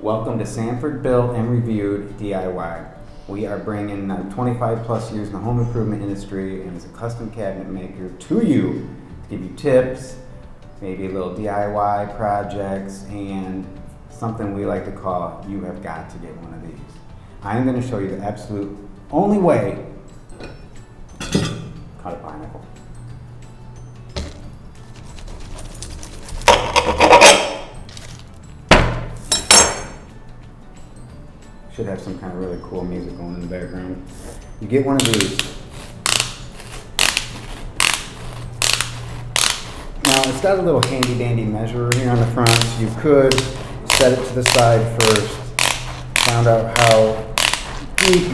Welcome to Sanford Built and Reviewed DIY. We are bringing 25 plus years in the home improvement industry and as a custom cabinet maker to you to give you tips, maybe a little DIY projects, and something we like to call, you have got to get one of these. I'm going to show you the absolute only way to cut a pineapple. Should have some kind of really cool music going in the background. You get one of these. Now it's got a little handy dandy measurer here on the front. You could set it to the side first, found out how deep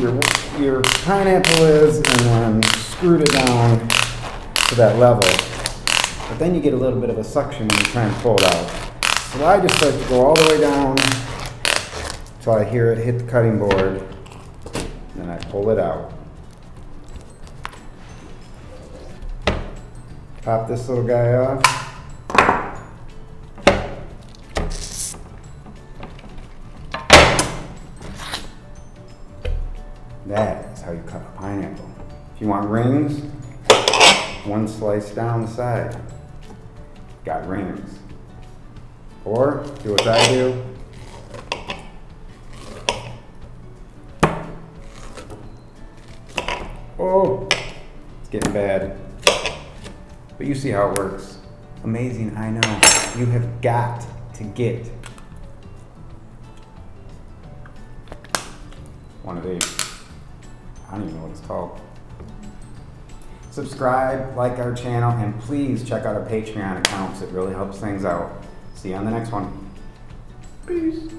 your pineapple is, and then screwed it down to that level. But then you get a little bit of a suction when you try and pull it out. So I just like to go all the way down so I hear it hit the cutting board, and then I pull it out. Pop this little guy off. That is how you cut a pineapple. If you want rings, one slice down the side. Got rings. Or do what I do. Oh, it's getting bad. But you see how it works. Amazing, I know. You have got to get one of these. I don't even know what it's called. Subscribe, like our channel, and please check out our Patreon accounts. It really helps things out. See you on the next one. Peace.